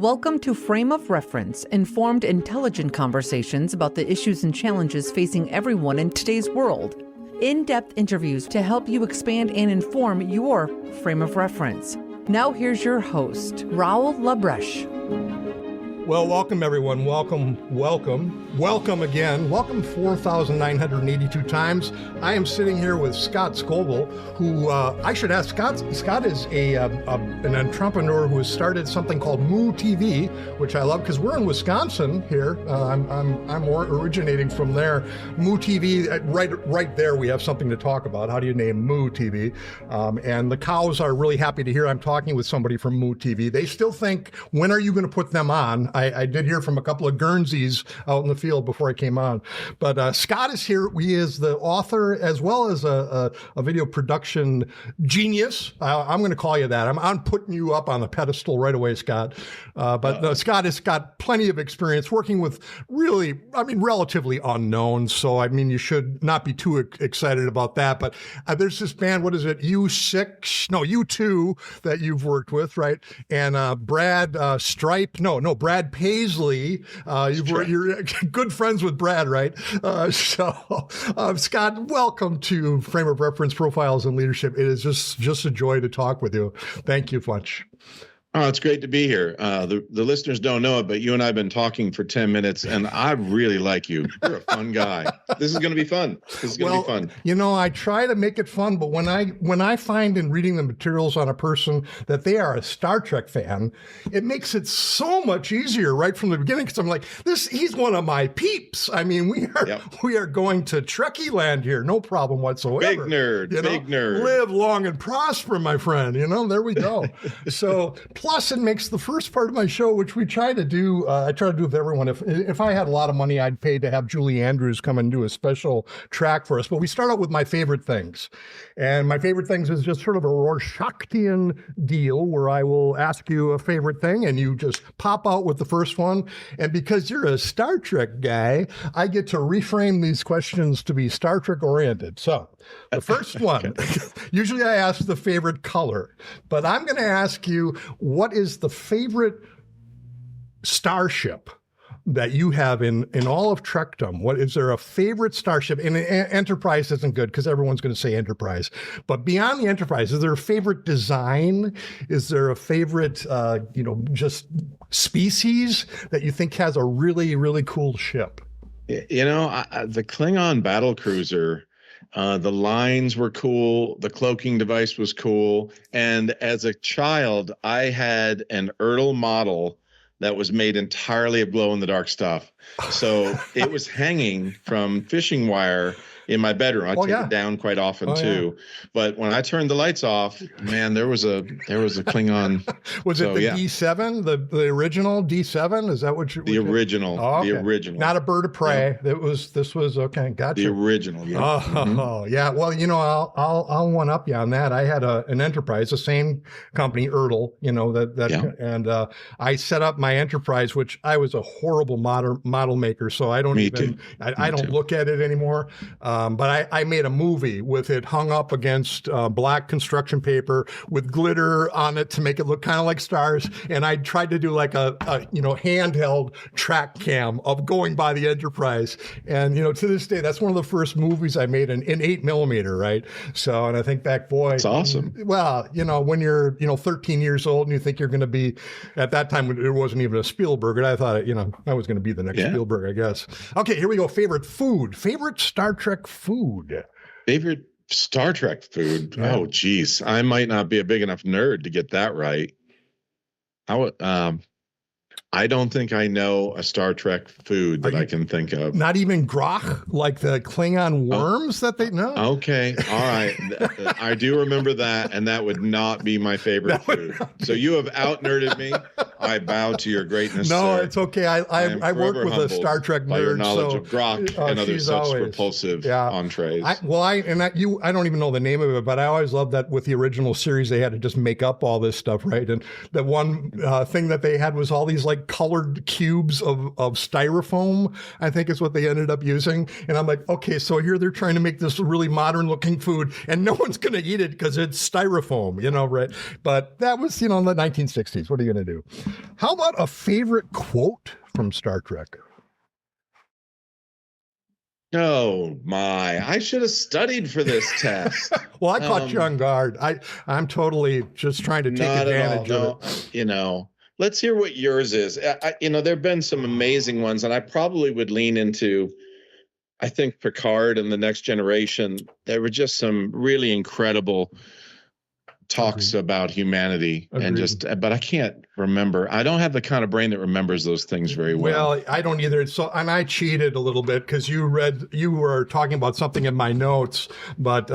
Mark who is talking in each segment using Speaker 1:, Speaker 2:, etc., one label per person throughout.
Speaker 1: Welcome to Frame of Reference, informed, intelligent conversations about the issues and challenges facing everyone in today's world. In-depth interviews to help you expand and inform your frame of reference. Now here's your host, Raul Labreche.
Speaker 2: Well, welcome everyone. Welcome again. Welcome 4,982 times. I am sitting here with Scott Scoble, who I should ask. Scott is an entrepreneur who has started something called Moo TV, which I love because we're in Wisconsin here. I'm originating from there. Moo TV, right there. We have something to talk about. How do you name Moo TV? And the cows are really happy to hear I'm talking with somebody from Moo TV. They still think, when are you going to put them on? I did hear from a couple of Guernseys out in the field before I came on. But Scott is here. He is the author as well as a video production genius. I'm going to call you that. I'm putting you up on the pedestal right away, Scott. Scott has got plenty of experience working with relatively unknown. So, you should not be too excited about that. But there's this band, what is it, U2 that you've worked with, right? And Brad Paisley. You're good friends with Brad, right? Scott, welcome to Frame of Reference Profiles and Leadership. It is just a joy to talk with you. Thank you much.
Speaker 3: Oh, it's great to be here. The listeners don't know it, but you and I have been talking for 10 minutes, and I really like you. You're a fun guy. This is going to be fun.
Speaker 2: I try to make it fun, but when I find in reading the materials on a person that they are a Star Trek fan, it makes it so much easier right from the beginning, because I'm like, he's one of my peeps. We are going to Trekkie land here, no problem whatsoever.
Speaker 3: Big nerd.
Speaker 2: Live long and prosper, my friend. There we go. So. Plus, it makes the first part of my show, which we try to do, I try to do with everyone. If I had a lot of money, I'd pay to have Julie Andrews come and do a special track for us. But we start out with my favorite things. And my favorite things is just sort of a Rorschachtian deal where I will ask you a favorite thing and you just pop out with the first one. And because you're a Star Trek guy, I get to reframe these questions to be Star Trek oriented. So the first one, usually I ask the favorite color, but I'm going to ask you, what is the favorite starship that you have in all of Trekdom? What is there a favorite starship? And Enterprise isn't good because everyone's going to say Enterprise. But beyond the Enterprise, is there a favorite design? Is there a favorite, just species that you think has a really, really cool ship?
Speaker 3: The Klingon battlecruiser. The lines were cool. The cloaking device was cool. And as a child, I had an Ertl model that was made entirely of glow-in-the-dark stuff. So it was hanging from fishing wire in my bedroom. I take it down quite often too. Yeah. But when I turned the lights off, man, there was a Klingon.
Speaker 2: Was it the D7, the original D7? Is that what you?
Speaker 3: The original.
Speaker 2: Oh, okay.
Speaker 3: The original.
Speaker 2: Not a bird of prey. Yeah. This was okay. Gotcha.
Speaker 3: The original. Yeah.
Speaker 2: Oh, yeah. Well, I'll one up you on that. I had an Enterprise, the same company, Ertl. And I set up my Enterprise, which I was a horrible model maker, so I don't I don't look at it anymore. But I made a movie with it hung up against black construction paper with glitter on it to make it look kind of like stars. And I tried to do like a handheld track cam of going by the Enterprise. And, to this day, that's one of the first movies I made in 8mm, right? So, and I think back, boy.
Speaker 3: That's awesome.
Speaker 2: Well, when you're, 13 years old and you think you're going to be, at that time, it wasn't even a Spielberg. And I thought, I was going to be the next Spielberg, I guess. Okay, here we go. Favorite food. Favorite Star Trek food.
Speaker 3: Favorite Star Trek food? Yeah. Oh, geez. I might not be a big enough nerd to get that right. I don't think I know a Star Trek food that I can think of. Not
Speaker 2: even grach, like the Klingon worms that they know?
Speaker 3: Okay. All right. I do remember that, and that would not be my favorite food. So you have out-nerded me. I bow to your greatness,
Speaker 2: No,
Speaker 3: sir.
Speaker 2: It's okay. I work with a Star Trek nerd.
Speaker 3: By your knowledge of grach and other such repulsive entrees. I don't even know the name of it, but I always loved that with the original series, they had to just make up all this stuff, right? And the one thing that they had was all these like colored cubes of styrofoam, I think is what they ended up using. And I'm like, okay, so here they're trying to make this really modern looking food and no one's going to eat it because it's styrofoam, right? But that was, in the 1960s. What are you going to do?
Speaker 2: How about a favorite quote from Star Trek?
Speaker 3: Oh my, I should have studied for this test.
Speaker 2: Well, I caught you on guard. I'm totally just trying to take
Speaker 3: Not at all.
Speaker 2: advantage of it.
Speaker 3: You know, let's hear what yours is. You know, there have been some amazing ones, and I probably would lean into, I think, Picard and the Next Generation. There were just some really incredible talks about humanity. And just, but I can't remember. I don't have the kind of brain that remembers those things very well.
Speaker 2: Well, I don't either. So, and I cheated a little bit because you were talking about something in my notes, but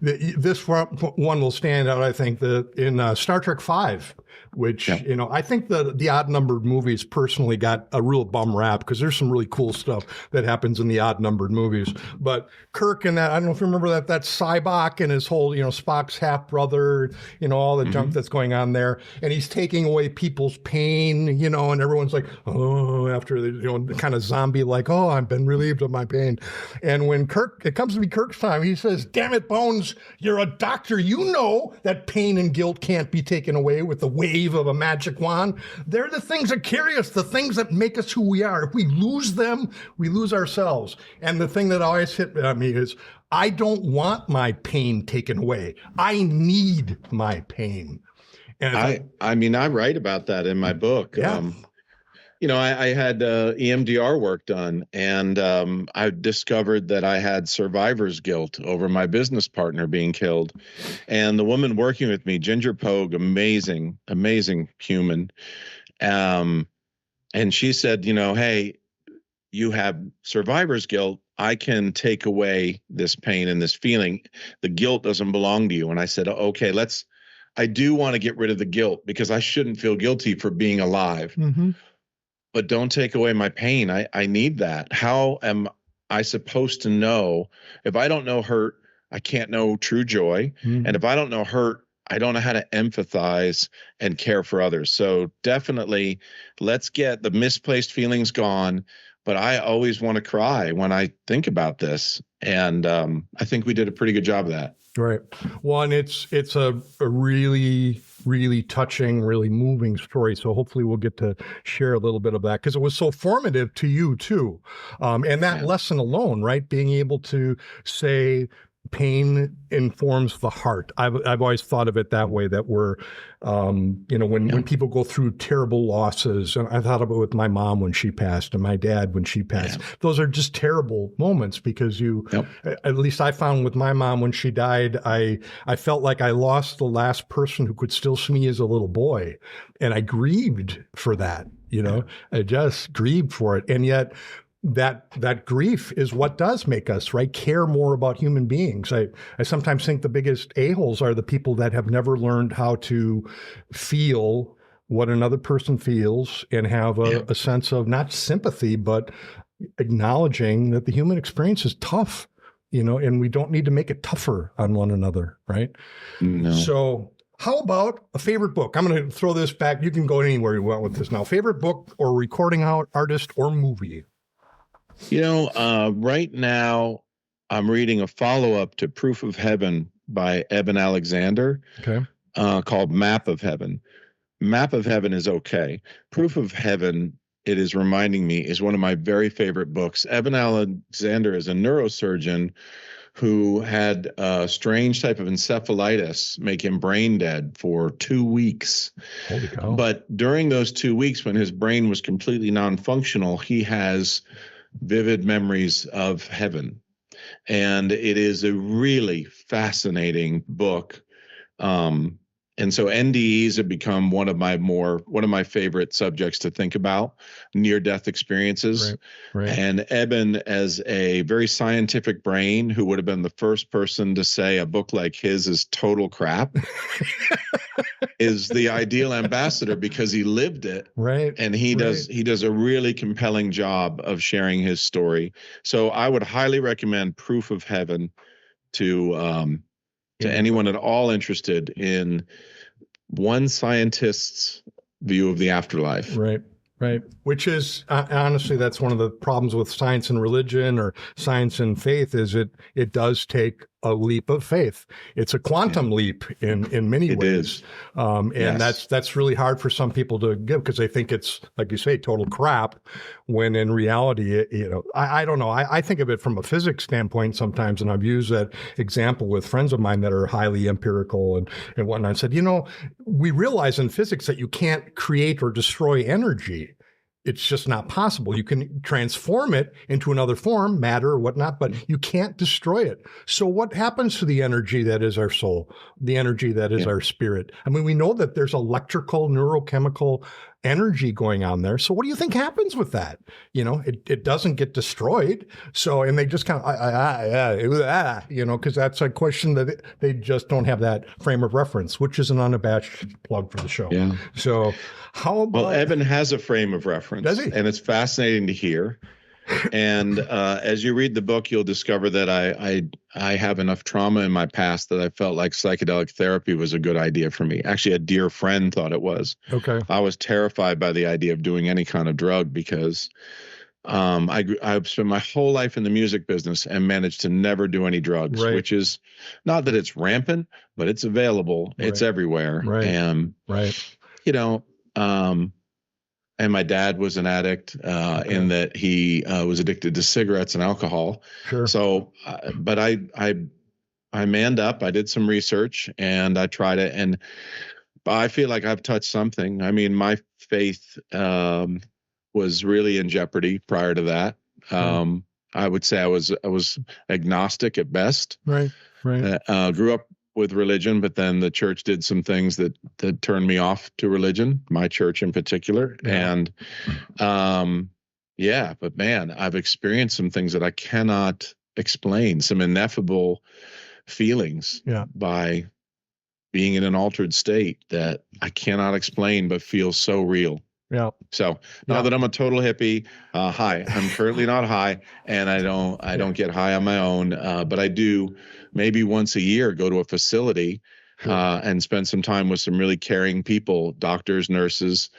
Speaker 2: this one will stand out. I think in Star Trek V, which, you know, I think the odd numbered movies personally got a real bum rap because there's some really cool stuff that happens in the odd numbered movies. But Kirk and that, I don't know if you remember that Cybok and his whole, you know, Spock's half brother, you know, all the junk that's going on there. And he's taking away people's pain, you know, and everyone's like, oh, after the, you know, kind of zombie, like, oh, I've been relieved of my pain. And when it comes to be Kirk's time, he says, damn it, Bones, you're a doctor. You know that pain and guilt can't be taken away with the wave of a magic wand. They're the things that carry us, the things that make us who we are. If we lose them, we lose ourselves. And the thing that always hit me is, I don't want my pain taken away. I need my pain. And
Speaker 3: I mean, I write about that in my book.
Speaker 2: Yeah.
Speaker 3: You know, I had EMDR work done, and I discovered that I had survivor's guilt over my business partner being killed. And the woman working with me, Ginger Pogue, amazing, amazing human. And she said, you know, hey, you have survivor's guilt. I can take away this pain and this feeling. The guilt doesn't belong to you. And I said, okay, I do want to get rid of the guilt because I shouldn't feel guilty for being alive. Mm-hmm. But don't take away my pain. I need that. How am I supposed to know? If I don't know hurt, I can't know true joy. Mm-hmm. And if I don't know hurt, I don't know how to empathize and care for others. So definitely, let's get the misplaced feelings gone. But I always want to cry when I think about this. And I think we did a pretty good job of that.
Speaker 2: Right. Well, and it's a really, really touching, really moving story. So hopefully we'll get to share a little bit of that because it was so formative to you too. And that lesson alone, right? Being able to say pain informs the heart. I've always thought of it that way, that we're, you know, when people go through terrible losses, and I thought of it with my mom when she passed and my dad when she passed, those are just terrible moments because at least I found with my mom when she died, I felt like I lost the last person who could still see me as a little boy. And I grieved for that, you know, I just grieved for it. And yet, that grief is what does make us, right, care more about human beings. I sometimes think the biggest a-holes are the people that have never learned how to feel what another person feels and have a sense of not sympathy, but acknowledging that the human experience is tough, you know, and we don't need to make it tougher on one another, right?
Speaker 3: No.
Speaker 2: So how about a favorite book? I'm going to throw this back. You can go anywhere you want with this now. Favorite book or recording artist or movie?
Speaker 3: You know, right now I'm reading a follow-up to Proof of Heaven by Eben Alexander, called Map of Heaven. Map of Heaven is okay. Proof of Heaven, it is reminding me, is one of my very favorite books. Eben Alexander is a neurosurgeon who had a strange type of encephalitis make him brain dead for 2 weeks.
Speaker 2: Holy cow.
Speaker 3: But during those 2 weeks when his brain was completely non-functional, he has vivid memories of heaven. And it is a really fascinating book. And so NDEs have become one of my favorite subjects to think about, near-death experiences.
Speaker 2: Right.
Speaker 3: And Eben, as a very scientific brain who would have been the first person to say a book like his is total crap, is the ideal ambassador because he lived it.
Speaker 2: Right.
Speaker 3: And he does a really compelling job of sharing his story. So I would highly recommend Proof of Heaven to anyone at all interested in one scientist's view of the afterlife.
Speaker 2: Right. Which is, honestly, that's one of the problems with science and religion or science and faith is it does take a leap of faith. It's a quantum leap in many ways.
Speaker 3: Is.
Speaker 2: And
Speaker 3: Yes.
Speaker 2: that's really hard for some people to give because they think it's, like you say, total crap, when in reality, I don't know. I think of it from a physics standpoint sometimes, and I've used that example with friends of mine that are highly empirical and whatnot. I said, we realize in physics that you can't create or destroy energy. It's just not possible. You can transform it into another form, matter or whatnot, but you can't destroy it. So what happens to the energy that is our soul, the energy that is our spirit? I mean, we know that there's electrical, neurochemical energy going on there. So what do you think happens with that? It doesn't get destroyed. So, and they just kind of, because that's a question that they just don't have that frame of reference, which is an unabashed plug for the show.
Speaker 3: Yeah.
Speaker 2: So how about...
Speaker 3: Well, Evan has a frame of reference.
Speaker 2: Does he?
Speaker 3: And it's fascinating to hear. And as you read the book, you'll discover that I have enough trauma in my past that I felt like psychedelic therapy was a good idea for me. Actually, a dear friend thought it was.
Speaker 2: Okay.
Speaker 3: I was terrified by the idea of doing any kind of drug because I've spent my whole life in the music business and managed to never do any drugs,
Speaker 2: Right.
Speaker 3: which is not that it's rampant, but it's available.
Speaker 2: Right.
Speaker 3: It's everywhere.
Speaker 2: Right.
Speaker 3: And,
Speaker 2: Right.
Speaker 3: and my dad was an addict in that he was addicted to cigarettes and alcohol.
Speaker 2: Sure.
Speaker 3: So, but I manned up. I did some research and I tried it, and I feel like I've touched something. I mean, my faith was really in jeopardy prior to that. I would say I was agnostic at best.
Speaker 2: Right.
Speaker 3: Grew up with religion, but then the church did some things that turned me off to religion, my church in particular.
Speaker 2: Yeah.
Speaker 3: And but man, I've experienced some things that I cannot explain, some ineffable feelings by being in an altered state that I cannot explain, but feels so real.
Speaker 2: Yeah.
Speaker 3: So now that I'm a total hippie, high, I'm currently not high, and I don't get high on my own, but I do maybe once a year go to a facility and spend some time with some really caring people, doctors, nurses,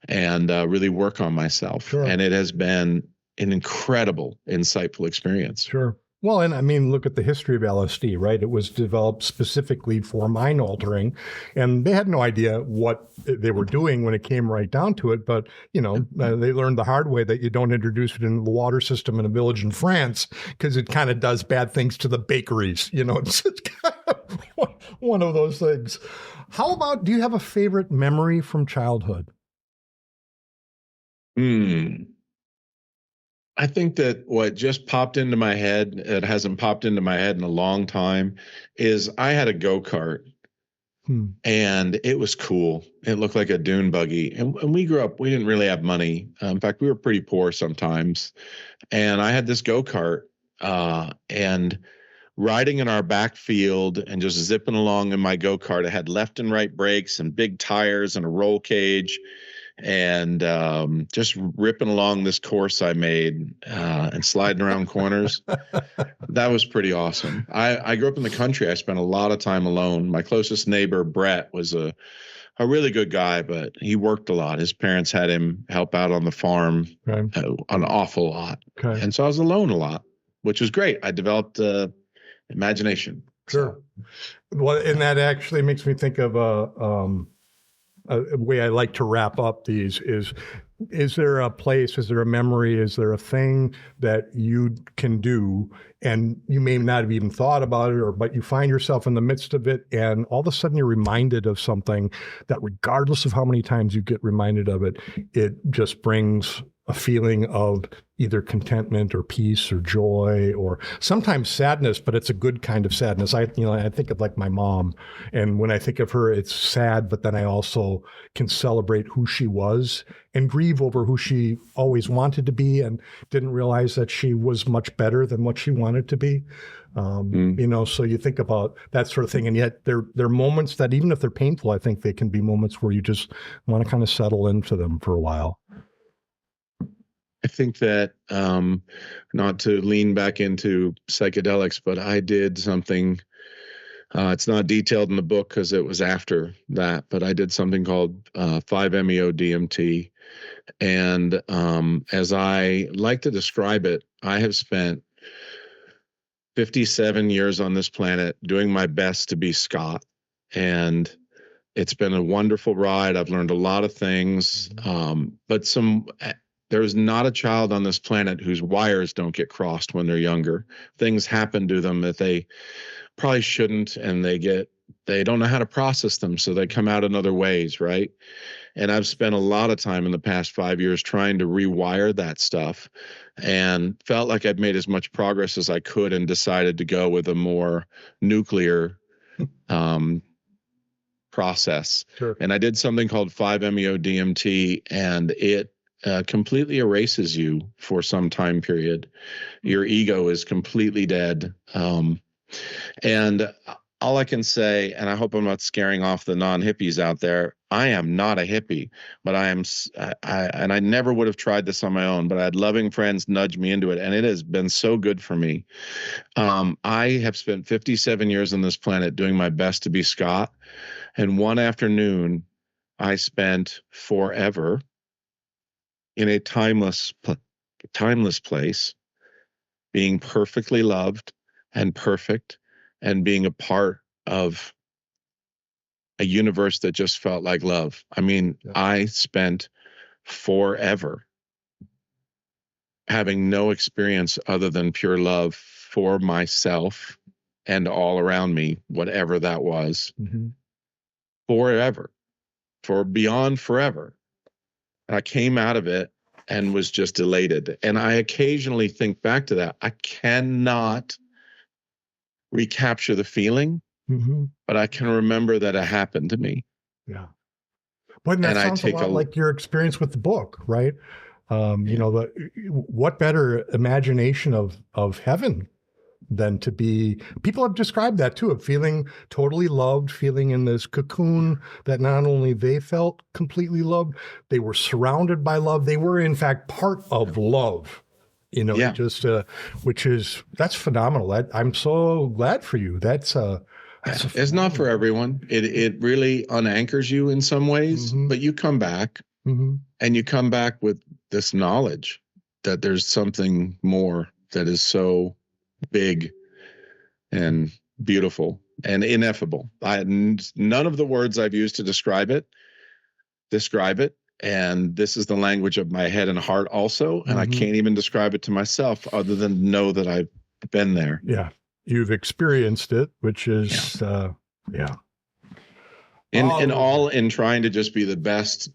Speaker 3: and really work on myself.
Speaker 2: Sure.
Speaker 3: And it has been an incredible, insightful experience.
Speaker 2: Sure. Well, and I mean, look at the history of LSD, right? It was developed specifically for mind altering, and they had no idea what they were doing when it came right down to it. But, they learned the hard way that you don't introduce it in the water system in a village in France because it kind of does bad things to the bakeries. It's kind of one of those things. How about, do you have a favorite memory from childhood?
Speaker 3: I think that what just popped into my head, it hasn't popped into my head in a long time, is I had a go-kart and it was cool. It looked like a dune buggy. And we grew up, we didn't really have money. In fact, we were pretty poor sometimes. And I had this go-kart and riding in our backfield and just zipping along in my go-kart. I had left and right brakes and big tires and a roll cage. And just ripping along this course I made and sliding around corners. That was pretty awesome. I grew up in the country. I spent a lot of time alone. My closest neighbor, Brett, was a really good guy, but he worked a lot. His parents had him help out on the farm an awful lot. Okay. And so I was alone a lot, which was great. I developed imagination.
Speaker 2: Sure. Well, and that actually makes me think of a way I like to wrap up these is there a place, is there a memory, is there a thing that you can do and you may not have even thought about it, but you find yourself in the midst of it and all of a sudden you're reminded of something that regardless of how many times you get reminded of it, it just brings a feeling of either contentment or peace or joy or sometimes sadness, but it's a good kind of sadness. I think of like my mom, and when I think of her, it's sad, but then I also can celebrate who she was and grieve over who she always wanted to be and didn't realize that she was much better than what she wanted to be. So you think about that sort of thing, and yet there are moments that even if they're painful, I think they can be moments where you just want to kind of settle into them for a while.
Speaker 3: I think that, not to lean back into psychedelics, but I did something, it's not detailed in the book because it was after that, but I did something called 5-MeO-DMT. And as I like to describe it, I have spent 57 years on this planet doing my best to be Scott. And it's been a wonderful ride. I've learned a lot of things. But there's not a child on this planet whose wires don't get crossed when they're younger. Things happen to them that they probably shouldn't, and they don't know how to process them, so they come out in other ways, right? And I've spent a lot of time in the past 5 years trying to rewire that stuff, and felt like I'd made as much progress as I could, and decided to go with a more nuclear process.
Speaker 2: Sure.
Speaker 3: And I did something called 5-MeO-DMT, and it completely erases you for some time period. Your ego is completely dead. And all I can say, and I hope I'm not scaring off the non-hippies out there, I am not a hippie, but and I never would have tried this on my own, but I had loving friends nudge me into it, and it has been so good for me. I have spent 57 years on this planet doing my best to be Scott, and one afternoon I spent forever in a timeless place, being perfectly loved and perfect, and being a part of a universe that just felt like love. I mean, yeah. I spent forever having no experience other than pure love for myself and all around me, whatever that was, forever, for beyond forever. And I came out of it and was just elated. And I occasionally think back to that. I cannot recapture the feeling, but I can remember that it happened to me.
Speaker 2: Yeah. But that sounds a lot like your experience with the book, right? You know, what better imagination of heaven than to be, people have described that too, of feeling totally loved, feeling in this cocoon that not only they felt completely loved, they were surrounded by love. They were in fact part of love. You know,
Speaker 3: yeah.
Speaker 2: That's phenomenal. I'm so glad for you.
Speaker 3: It's not for everyone. It really unanchors you in some ways, but you come back and you come back with this knowledge that there's something more that is so big and beautiful and ineffable. None of the words I've used to describe it. And this is the language of my head and heart also. And I can't even describe it to myself other than know that I've been there.
Speaker 2: Yeah. You've experienced it, which is, yeah.
Speaker 3: In trying to just be the best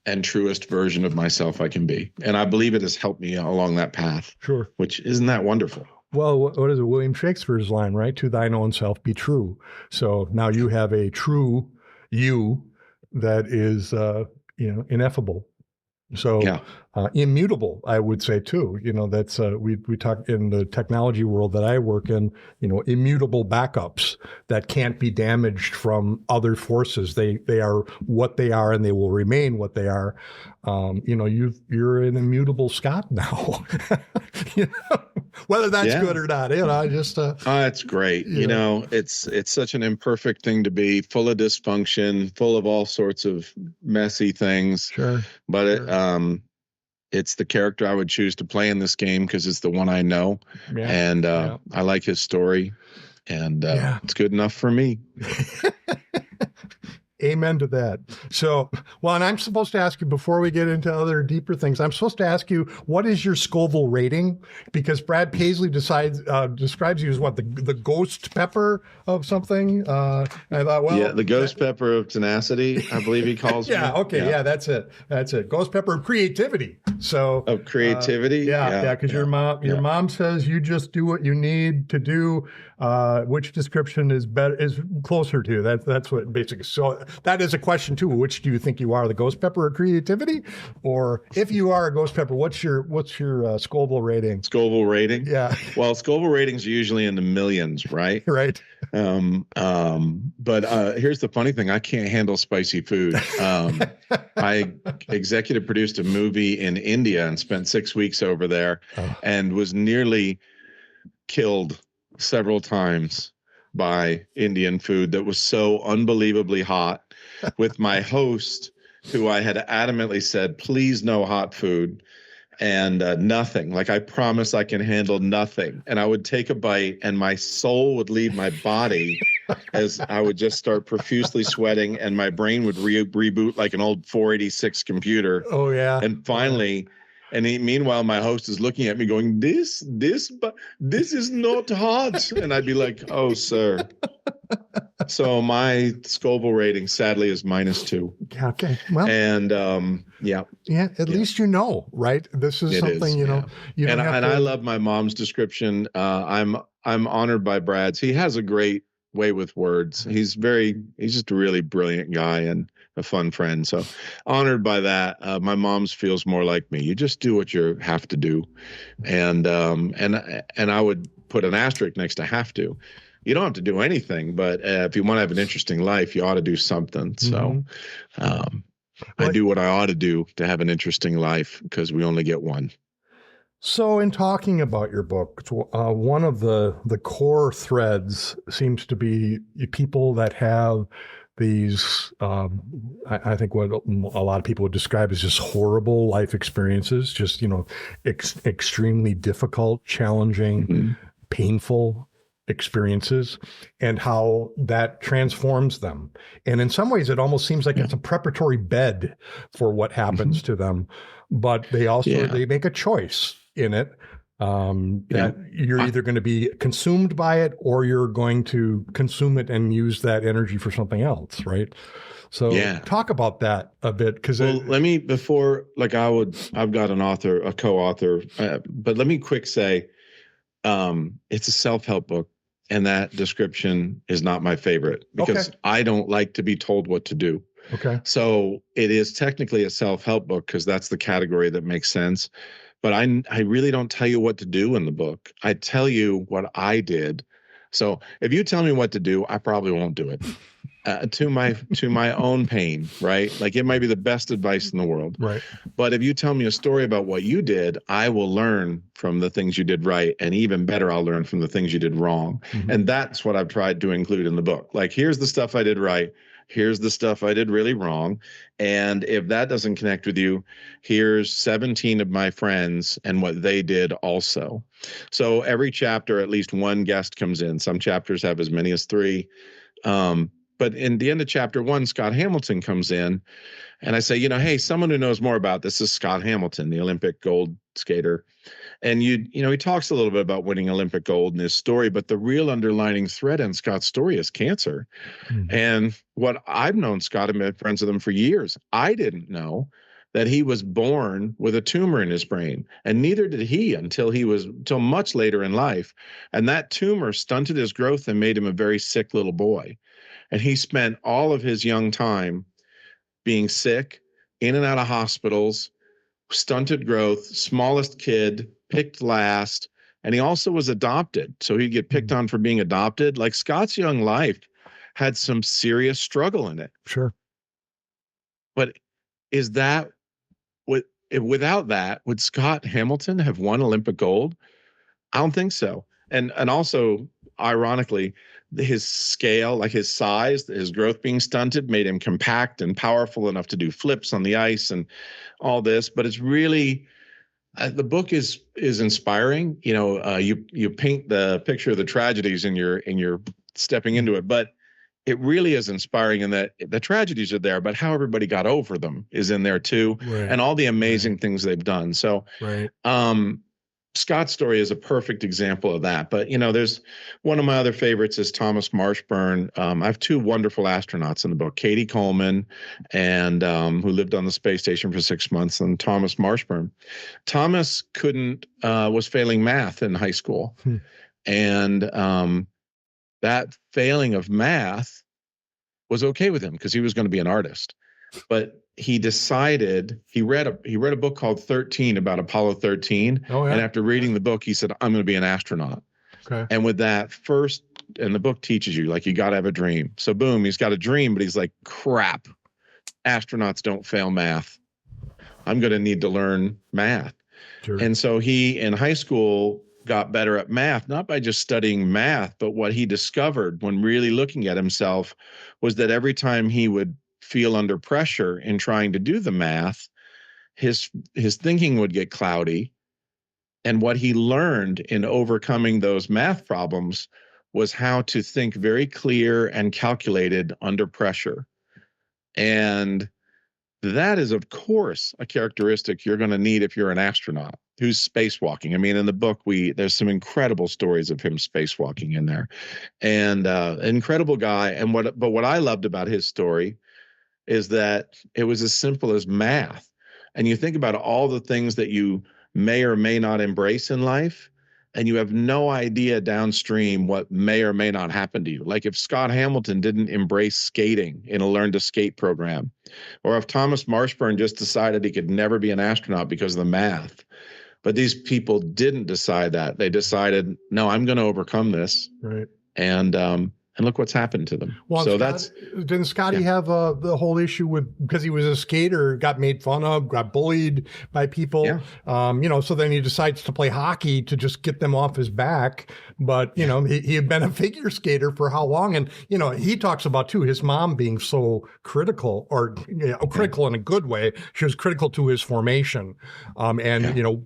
Speaker 3: and truest version of myself I can be. And I believe it has helped me along that path.
Speaker 2: Sure.
Speaker 3: Which, isn't that wonderful?
Speaker 2: Well, what is it? William Shakespeare's line, right? To thine own self be true. So now you have a true you that is, ineffable. So immutable, I would say too. You know, that's we talk in the technology world that I work in. You know, immutable backups that can't be damaged from other forces. They are what they are, and they will remain what they are. You know, you're an immutable Scott now. You know, whether that's good or not. You know, I just
Speaker 3: it's great. You know, it's such an imperfect thing to be, full of dysfunction, full of all sorts of messy things.
Speaker 2: Sure,
Speaker 3: but it's the character I would choose to play in this game because it's the one I know, and I like his story, and it's good enough for me.
Speaker 2: Amen to that. So, well, and I'm supposed to ask you, before we get into other deeper things, I'm supposed to ask you, what is your Scoble rating? Because Brad Paisley describes you as what, the ghost pepper of something? I thought, well.
Speaker 3: Yeah, the ghost pepper of tenacity, I believe he calls me.
Speaker 2: Okay, that's it. Ghost pepper of creativity. So.
Speaker 3: Of creativity?
Speaker 2: Because your mom says you just do what you need to do. Which description is closer to that's what basically. So that is a question too. Which do you think you are, the ghost pepper of creativity, or if you are a ghost pepper, what's your Scoble rating?
Speaker 3: Scoble rating?
Speaker 2: Yeah.
Speaker 3: Well, Scoble ratings are usually in the millions, right?
Speaker 2: Right.
Speaker 3: But here's the funny thing: I can't handle spicy food. I executive produced a movie in India and spent 6 weeks over there, and was nearly killed several times by Indian food that was so unbelievably hot, with my host, who I had adamantly said, please no hot food. and nothing. Like, I promise I can handle nothing. And I would take a bite and my soul would leave my body as I would just start profusely sweating, and my brain would reboot like an old 486 computer.
Speaker 2: Oh yeah.
Speaker 3: And finally, meanwhile, my host is looking at me going, this is not hot. And I'd be like, oh, sir. So my Scoble rating, sadly, is -2.
Speaker 2: Okay. Well,
Speaker 3: and yeah.
Speaker 2: At least right? This is something, you know, you don't have to...
Speaker 3: I love my mom's description. I'm honored by Brad's. He has a great way with words. He's just a really brilliant guy and a fun friend. So honored by that. My mom's feels more like me. You just do what you have to do. And I would put an asterisk next to have to. You don't have to do anything, but if you want to have an interesting life, you ought to do something. So I do what I ought to do to have an interesting life, because we only get one.
Speaker 2: So in talking about your book, one of the core threads seems to be people that have these, I think what a lot of people would describe as just horrible life experiences, just, you know, extremely difficult, challenging, painful experiences, and how that transforms them. And in some ways, it almost seems like it's a preparatory bed for what happens to them. But they also, they make a choice in it. You're either going to be consumed by it, or you're going to consume it and use that energy for something else, right? So talk about that a bit, because
Speaker 3: let me, before, like, I've got a co-author, but let me quick say, it's a self-help book, and that description is not my favorite, because I don't like to be told what to do.
Speaker 2: Okay.
Speaker 3: So it is technically a self-help book, because that's the category that makes sense. But I really don't tell you what to do in the book. I tell you what I did. So if you tell me what to do, I probably won't do it. To my own pain, right? Like, it might be the best advice in the world.
Speaker 2: Right.
Speaker 3: But if you tell me a story about what you did, I will learn from the things you did right. And even better, I'll learn from the things you did wrong. And that's what I've tried to include in the book. Like, here's the stuff I did right. Here's the stuff I did really wrong. And if that doesn't connect with you, here's 17 of my friends and what they did also. So every chapter, at least one guest comes in. Some chapters have as many as 3. But in the end of chapter 1, Scott Hamilton comes in, and I say, you know, hey, someone who knows more about this is Scott Hamilton, the Olympic gold skater. And he talks a little bit about winning Olympic gold in his story, but the real underlining thread in Scott's story is cancer. And what I've known Scott and been friends with him for years, I didn't know that he was born with a tumor in his brain, and neither did he until much later in life. And that tumor stunted his growth and made him a very sick little boy. And he spent all of his young time being sick, in and out of hospitals, stunted growth, smallest kid, picked last. And he also was adopted. So he'd get picked on for being adopted. Like, Scott's young life had some serious struggle in it.
Speaker 2: Sure.
Speaker 3: But without that, would Scott Hamilton have won Olympic gold? I don't think so. And also, ironically, his scale, like his size, his growth being stunted, made him compact and powerful enough to do flips on the ice and all this. But it's really, the book is inspiring. You know, you paint the picture of the tragedies in your stepping into it, but it really is inspiring in that the tragedies are there, but how everybody got over them is in there too, and all the amazing things they've done. So, Scott's story is a perfect example of that. But, you know, there's one of my other favorites is Thomas Marshburn. I have 2 wonderful astronauts in the book, Katie Coleman, and who lived on the space station for 6 months, and Thomas Marshburn. Thomas was failing math in high school. And that failing of math was okay with him, because he was going to be an artist. But he decided, he read a book called 13 about Apollo 13. And after reading the book, he said, I'm going to be an astronaut. And with that and the book teaches you, like, you got to have a dream. So boom, he's got a dream, but he's like, crap, astronauts don't fail math. I'm going to need to learn math. And so he, in high school, got better at math, not by just studying math, but what he discovered when really looking at himself was that every time he would feel under pressure in trying to do the math, his thinking would get cloudy. And what he learned in overcoming those math problems was how to think very clear and calculated under pressure. And that is, of course, a characteristic you're going to need if you're an astronaut who's spacewalking. I mean, in the book, there's some incredible stories of him spacewalking in there, and incredible guy. And what I loved about his story is that it was as simple as math. And you think about all the things that you may or may not embrace in life, and you have no idea downstream what may or may not happen to you. Like if Scott Hamilton didn't embrace skating in a Learn to Skate program, or if Thomas Marshburn just decided he could never be an astronaut because of the math. But these people didn't decide that. They decided, no, I'm going to overcome this.
Speaker 2: Right.
Speaker 3: And look what's happened to them.
Speaker 2: Well,
Speaker 3: so
Speaker 2: didn't Scotty have the whole issue with, because he was a skater, got made fun of, got bullied by people, so then he decides to play hockey to just get them off his back. But, he had been a figure skater for how long? And, he talks about too, his mom being so critical, or critical in a good way. She was critical to his formation,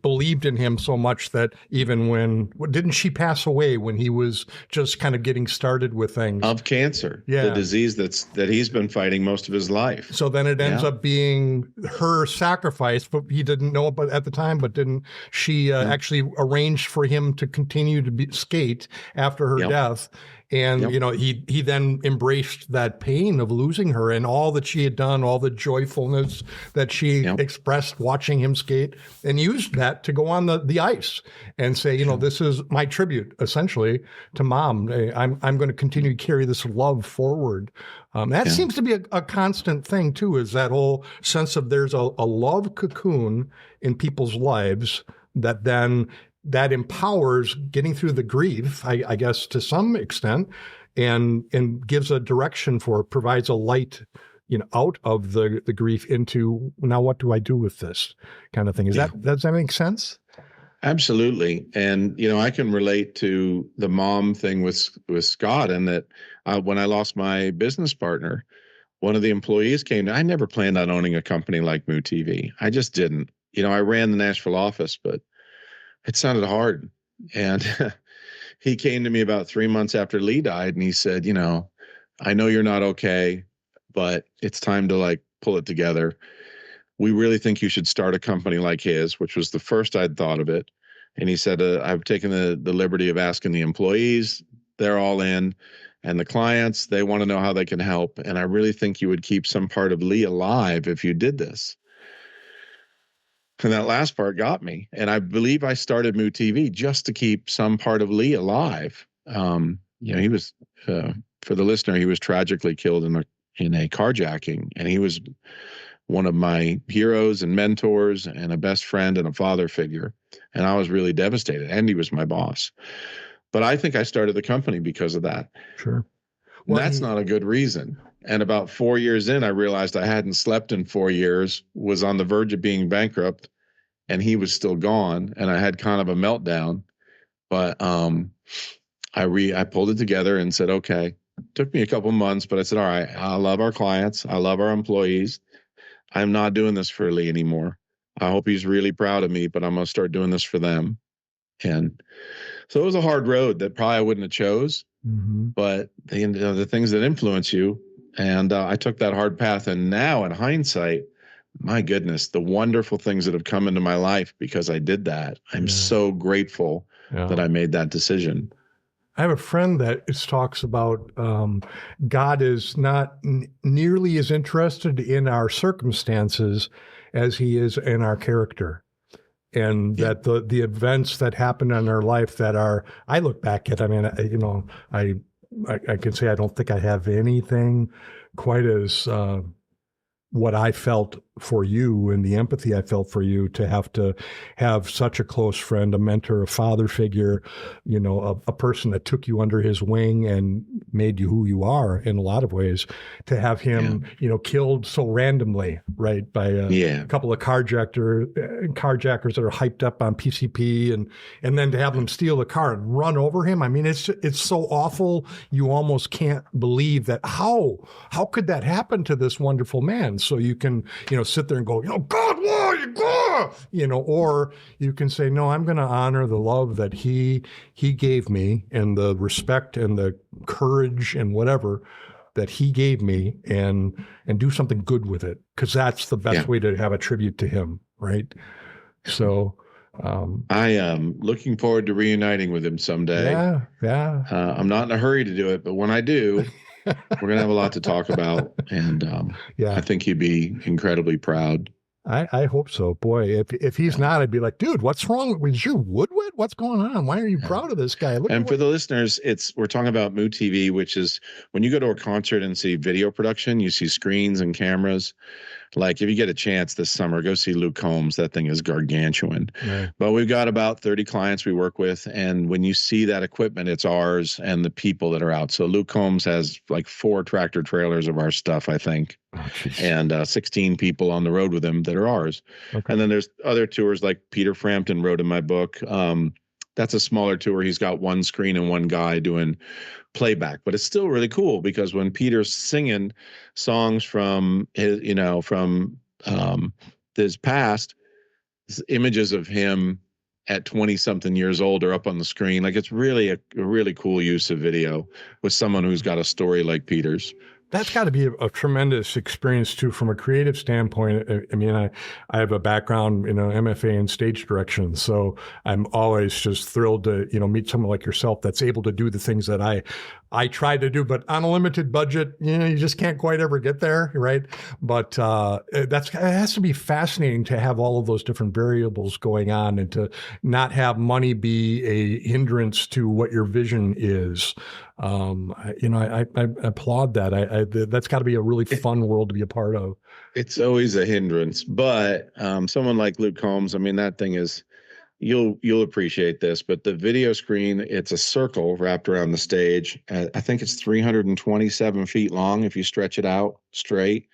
Speaker 2: believed in him so much that even didn't she pass away when he was just kind of getting started with things?
Speaker 3: Of cancer, the disease that he's been fighting most of his life.
Speaker 2: So then it ends up being her sacrifice, but he didn't know it at the time. But didn't she actually arrange for him to continue to skate after her death? And, he then embraced that pain of losing her and all that she had done, all the joyfulness that she expressed watching him skate, and used that to go on the ice and say, this is my tribute, essentially, to Mom. I'm going to continue to carry this love forward. That seems to be a constant thing, too, is that whole sense of there's a love cocoon in people's lives that empowers getting through the grief, I guess, to some extent, and gives a direction provides a light, out of the grief into, now what do I do with this kind of thing? Does that make sense?
Speaker 3: Absolutely. And, I can relate to the mom thing with Scott, and that when I lost my business partner, one of the employees came to, I never planned on owning a company like Moo TV. I just didn't. I ran the Nashville office, but it sounded hard. And he came to me about 3 months after Lee died, and he said, I know you're not okay, but it's time to pull it together. We really think you should start a company like his, which was the first I'd thought of it. And he said, I've taken the liberty of asking the employees. They're all in. And the clients, they want to know how they can help. And I really think you would keep some part of Lee alive if you did this. And that last part got me. And I believe I started Moo TV just to keep some part of Lee alive. He was, for the listener, he was tragically killed in a carjacking. And he was one of my heroes and mentors and a best friend and a father figure. And I was really devastated. And he was my boss. But I think I started the company because of that.
Speaker 2: Sure.
Speaker 3: Well, that's not a good reason. And about 4 years in, I realized I hadn't slept in 4 years, was on the verge of being bankrupt, and he was still gone. And I had kind of a meltdown. But I pulled it together and said, okay, it took me a couple months, but I said, all right, I love our clients. I love our employees. I'm not doing this for Lee anymore. I hope he's really proud of me, but I'm going to start doing this for them. And so it was a hard road that probably I wouldn't have chose, but the things that influence you. And I took that hard path. And now in hindsight, my goodness, the wonderful things that have come into my life because I did that. I'm so grateful that I made that decision.
Speaker 2: I have a friend that talks about God is not nearly as interested in our circumstances as he is in our character. And that the events that happen in our life that I look back at, I can say I don't think I have anything quite as what I felt for you and the empathy I felt for you to have such a close friend, a mentor, a father figure, a person that took you under his wing and made you who you are in a lot of ways, to have him, killed so randomly, right, by a couple of carjackers that are hyped up on PCP, and then to have them steal the car and run over him. I mean, it's so awful. You almost can't believe that. How could that happen to this wonderful man? So you can, sit there and go, God, why you go? Or you can say, no, I'm going to honor the love that he gave me and the respect and the courage and whatever that he gave me and do something good with it. Because that's the best way to have a tribute to him. Right. So
Speaker 3: I am looking forward to reuniting with him someday.
Speaker 2: Yeah.
Speaker 3: I'm not in a hurry to do it, but when I do, we're going to have a lot to talk about. And I think he'd be incredibly proud.
Speaker 2: I hope so. Boy, if he's not, I'd be like, dude, what's wrong? Is your woodwit? What's going on? Why are you proud of this guy?
Speaker 3: And for the listeners, we're talking about Moo TV, which is when you go to a concert and see video production, you see screens and cameras. Like if you get a chance this summer, go see Luke Combs. That thing is gargantuan. Right. But we've got about 30 clients we work with. And when you see that equipment, it's ours and the people that are out. So Luke Combs has like 4 tractor trailers of our stuff, I think. Oh, and 16 people on the road with him that are ours. Okay. And then there's other tours like Peter Frampton wrote in my book. That's a smaller tour. He's got one screen and one guy doing playback, but it's still really cool because when Peter's singing songs from his, from his past, images of him at 20 something years old are up on the screen. Like it's really a really cool use of video with someone who's got a story like Peter's.
Speaker 2: That's got to be a tremendous experience too, from a creative standpoint. I mean, I have a background, MFA in stage direction, so I'm always just thrilled to, meet someone like yourself that's able to do the things that I try to do, but on a limited budget, you just can't quite ever get there, right? But it has to be fascinating to have all of those different variables going on and to not have money be a hindrance to what your vision is. I applaud that. That's got to be a really fun world to be a part of.
Speaker 3: It's always a hindrance, but someone like Luke Combs, I mean, that thing is, you'll appreciate this, but the video screen, it's a circle wrapped around the stage. I think it's 327 feet long if you stretch it out straight.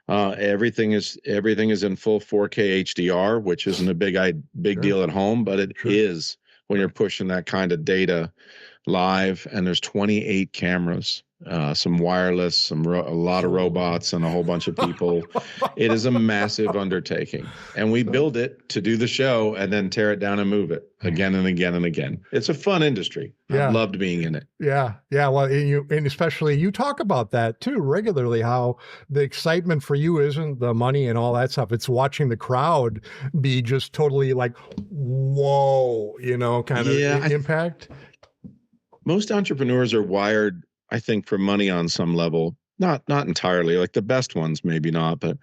Speaker 3: Everything is in full 4K HDR, which isn't a big deal at home, but it is when you're pushing that kind of data live. And there's 28 cameras, some wireless, a lot of robots, and a whole bunch of people. It is a massive undertaking, and we build it to do the show and then tear it down and move it again and again and again. It's a fun industry. I've loved being in it.
Speaker 2: Yeah. Well, and especially you talk about that too regularly, how the excitement for you isn't the money and all that stuff. It's watching the crowd be just totally like, whoa, kind of impact.
Speaker 3: Most entrepreneurs are wired, I think, for money on some level. Not entirely. Like the best ones, maybe not, but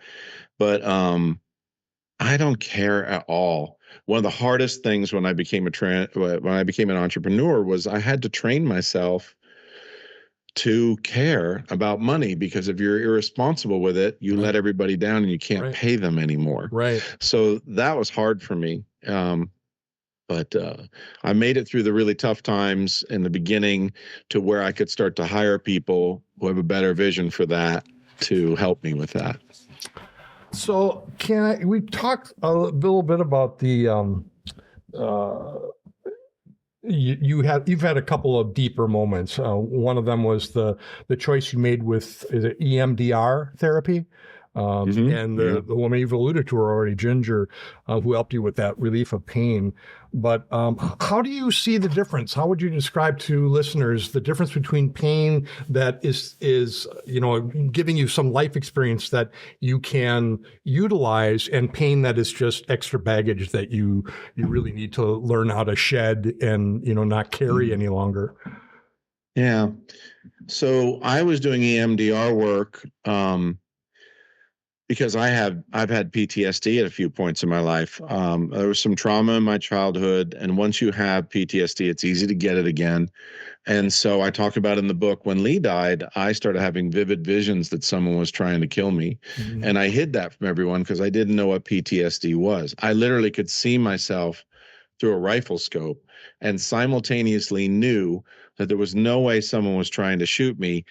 Speaker 3: I don't care at all. One of the hardest things when I became an entrepreneur was I had to train myself to care about money, because if you're irresponsible with it, you let everybody down and you can't pay them anymore.
Speaker 2: Right.
Speaker 3: So that was hard for me. But I made it through the really tough times in the beginning to where I could start to hire people who have a better vision for that to help me with that.
Speaker 2: So we talked a little bit about the you've had a couple of deeper moments. One of them was the choice you made with EMDR therapy. And the woman you've alluded to already, Ginger, who helped you with that relief of pain. But how do you see the difference? How would you describe to listeners the difference between pain that is giving you some life experience that you can utilize, and pain that is just extra baggage that you really need to learn how to shed and not carry any longer?
Speaker 3: Yeah. So I was doing EMDR work. Because I've had PTSD at a few points in my life. There was some trauma in my childhood, and once you have PTSD, it's easy to get it again. And so I talk about in the book, when Lee died, I started having vivid visions that someone was trying to kill me. Mm-hmm. And I hid that from everyone because I didn't know what PTSD was. I literally could see myself through a rifle scope and simultaneously knew that there was no way someone was trying to shoot me.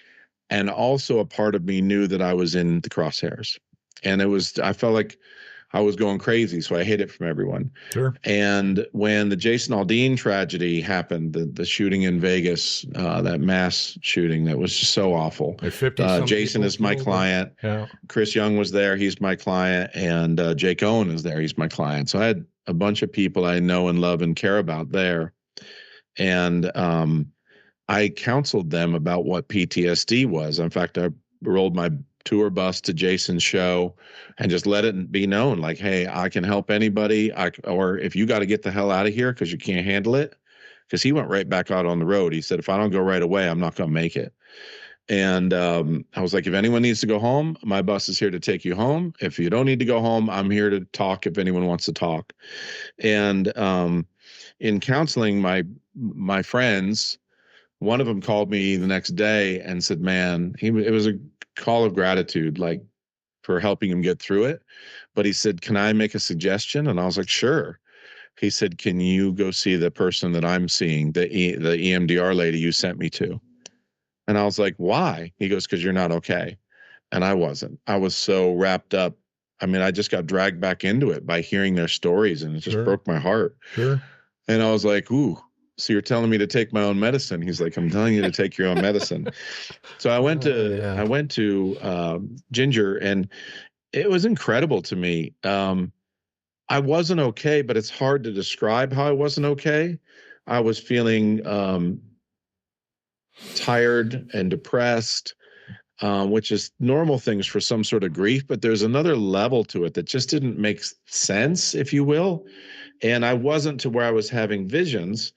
Speaker 3: And also a part of me knew that I was in the crosshairs. And I felt like I was going crazy, so I hid it from everyone.
Speaker 2: Sure.
Speaker 3: And when the Jason Aldean tragedy happened, the shooting in Vegas, that mass shooting that was just so awful. Jason is my client.
Speaker 2: Yeah.
Speaker 3: Chris Young was there. He's my client. And Jake Owen is there. He's my client. So I had a bunch of people I know and love and care about there. And I counseled them about what PTSD was. In fact, I rolled my tour bus to Jason's show and just let it be known, like, hey, I can help anybody. Or if you got to get the hell out of here because you can't handle it, because he went right back out on the road. He said, if I don't go right away, I'm not going to make it. And I was like, if anyone needs to go home, my bus is here to take you home. If you don't need to go home, I'm here to talk if anyone wants to talk. And in counseling my friends, one of them called me the next day and said, man, it was a call of gratitude, like, for helping him get through it. But he said, can I make a suggestion? And I was like, sure. He said, can you go see the person that I'm seeing, the EMDR lady you sent me to? And I was like, why? He goes, because you're not okay. And I wasn't. I was so wrapped up. I mean, I just got dragged back into it by hearing their stories, and it just broke my heart.
Speaker 2: Sure. And
Speaker 3: I was like, ooh, so you're telling me to take my own medicine? He's like, I'm telling you to take your own medicine. So I went to Ginger, and it was incredible to me. I wasn't okay, but it's hard to describe how I wasn't okay. I was feeling tired and depressed, which is normal things for some sort of grief, but there's another level to it that just didn't make sense, if you will. And I wasn't to where I was having visions.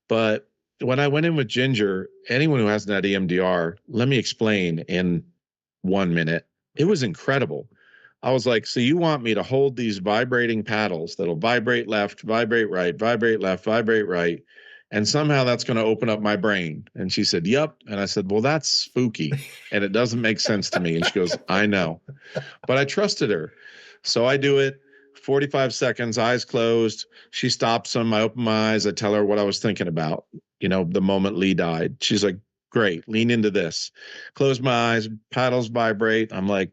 Speaker 3: But when I went in with Ginger, anyone who hasn't had EMDR, let me explain in 1 minute. It was incredible. I was like, so you want me to hold these vibrating paddles that'll vibrate left, vibrate right, vibrate left, vibrate right, and somehow that's going to open up my brain? And she said, yep. And I said, well, that's spooky, and it doesn't make sense to me. And she goes, I know. But I trusted her. So I do it. 45 seconds, eyes closed. She stops them. I open my eyes. I tell her what I was thinking about, the moment Lee died. She's like, great, lean into this. Close my eyes, paddles vibrate. I'm like,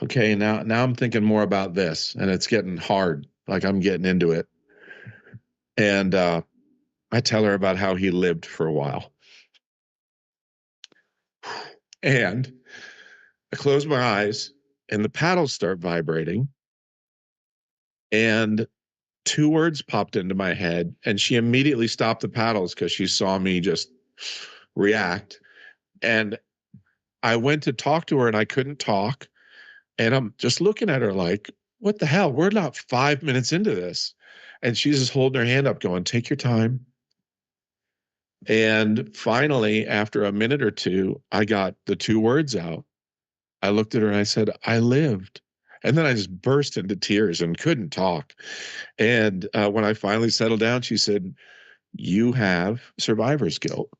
Speaker 3: okay, now I'm thinking more about this, and it's getting hard. Like, I'm getting into it. And I tell her about how he lived for a while. And I close my eyes, and the paddles start vibrating. And 2 words popped into my head, and she immediately stopped the paddles because she saw me just react. And I went to talk to her, and I couldn't talk. And I'm just looking at her like, what the hell? We're not 5 minutes into this. And she's just holding her hand up going, take your time. And finally, after a minute or two, I got the 2 words out. I looked at her and I said, I lived. And then I just burst into tears and couldn't talk. And when I finally settled down, she said, you have survivor's guilt.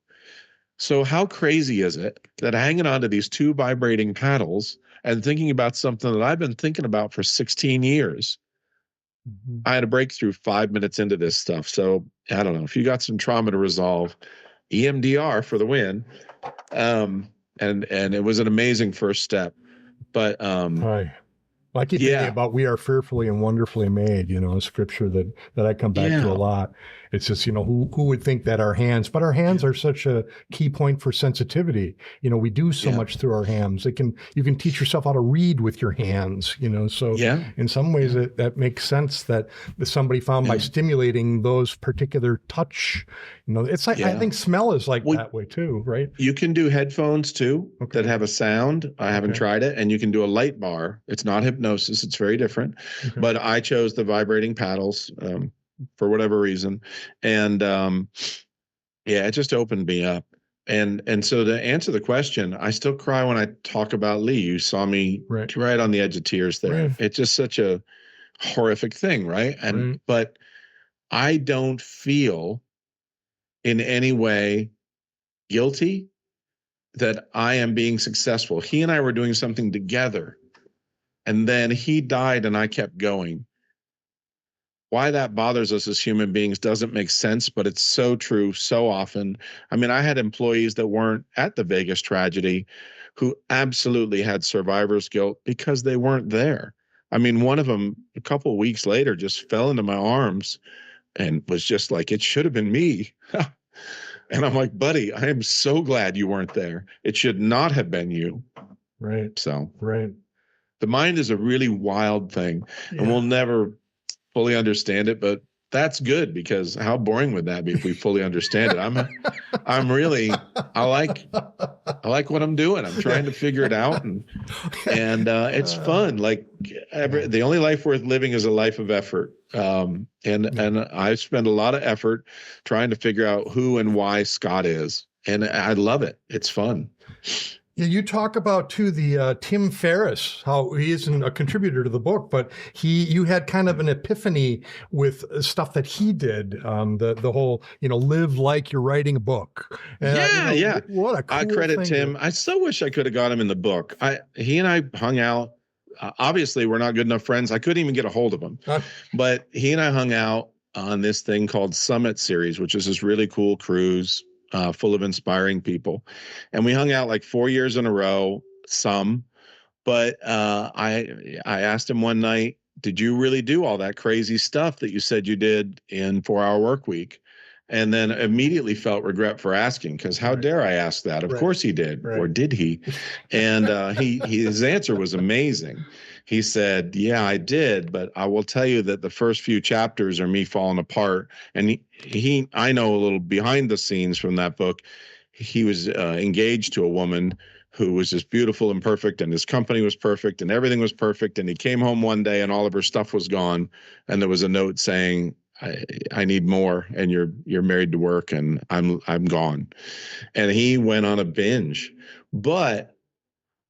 Speaker 3: So how crazy is it that hanging on to these 2 vibrating paddles and thinking about something that I've been thinking about for 16 years, I had a breakthrough 5 minutes into this stuff. So I don't know, if you got some trauma to resolve, EMDR for the win. And it was an amazing first step. But
Speaker 2: Hi. Well, I keep thinking about we are fearfully and wonderfully made, a scripture that I come back to a lot. It's just, who would think that our hands are such a key point for sensitivity. We do so much through our hands. You can teach yourself how to read with your hands, so in some ways that makes sense that somebody found by stimulating those particular touch, it's like, I think smell is like that way too, right?
Speaker 3: You can do headphones too that have a sound. I haven't tried it. And you can do a light bar. It's not hypnosis. It's very different, but I chose the vibrating paddles, for whatever reason. And it just opened me up. And so to answer the question, I still cry when I talk about Lee. You saw me right on the edge of tears there. Right. It's just such a horrific thing, right? And but I don't feel in any way guilty that I am being successful. He and I were doing something together, and then he died and I kept going. Why that bothers us as human beings doesn't make sense, but it's so true so often. I mean, I had employees that weren't at the Vegas tragedy who absolutely had survivor's guilt because they weren't there. I mean, one of them a couple of weeks later just fell into my arms and was just like, it should have been me. And I'm like, buddy, I am so glad you weren't there. It should not have been you.
Speaker 2: Right.
Speaker 3: So
Speaker 2: Right.
Speaker 3: the mind is a really wild thing,
Speaker 2: Yeah.
Speaker 3: and we'll never fully understand it, but that's good, because how boring would that be if we fully understand it? I like what I'm doing. I'm trying to figure it out, and it's fun. Like the only life worth living is a life of effort. And I spend a lot of effort trying to figure out who and why Scott is, and I love it. It's fun.
Speaker 2: Yeah, you talk about too the Tim Ferriss, how he isn't a contributor to the book, but you had kind of an epiphany with stuff that he did. The whole, live like you're writing a book. And,
Speaker 3: yeah.
Speaker 2: What a cool
Speaker 3: I credit
Speaker 2: thing.
Speaker 3: Tim. I so wish I could have got him in the book. He and I hung out. Obviously, we're not good enough friends. I couldn't even get a hold of him, but he and I hung out on this thing called Summit Series, which is this really cool cruise. Full of inspiring people. And we hung out like 4 years in a row, but I asked him one night, did you really do all that crazy stuff that you said you did in 4 Hour Work Week? And then immediately felt regret for asking, because how dare I ask that? Of course he did. Or did he? And his answer was amazing. He said, yeah, I did, but I will tell you that the first few chapters are me falling apart. And I know a little behind the scenes from that book. He was engaged to a woman who was just beautiful and perfect, and his company was perfect, and everything was perfect. And he came home one day and all of her stuff was gone. And there was a note saying, I need more, and you're married to work, and I'm gone. And he went on a binge. But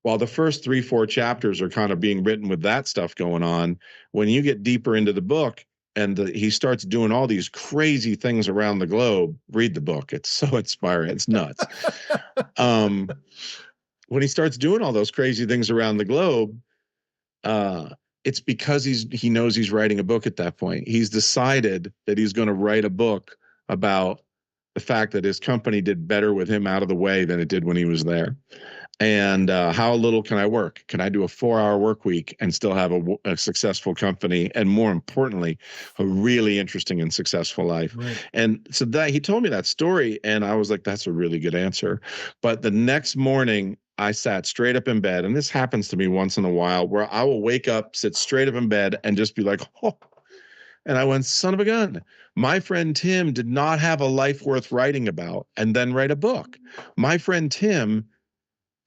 Speaker 3: while the first 3-4 chapters are kind of being written with that stuff going on, when you get deeper into the book and he starts doing all these crazy things around the globe, read the book. It's so inspiring. It's nuts. When he starts doing all those crazy things around the globe, it's because he knows he's writing a book at that point. He's decided that he's going to write a book about the fact that his company did better with him out of the way than it did when he was there. And how little can I work? Can I do a 4-hour work week and still have a successful company? And more importantly, a really interesting and successful life. Right. And so that he told me that story, and I was like, that's a really good answer. But the next morning, I sat straight up in bed, and this happens to me once in a while, where I will wake up, sit straight up in bed, and just be like, oh. And I went, son of a gun. My friend Tim did not have a life worth writing about and then write a book. My friend Tim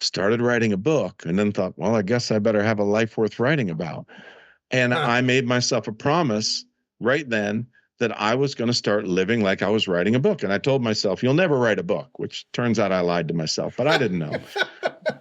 Speaker 3: started writing a book and then thought, well, I guess I better have a life worth writing about. And I made myself a promise right then that I was going to start living like I was writing a book. And I told myself, you'll never write a book, which turns out I lied to myself, but I didn't know.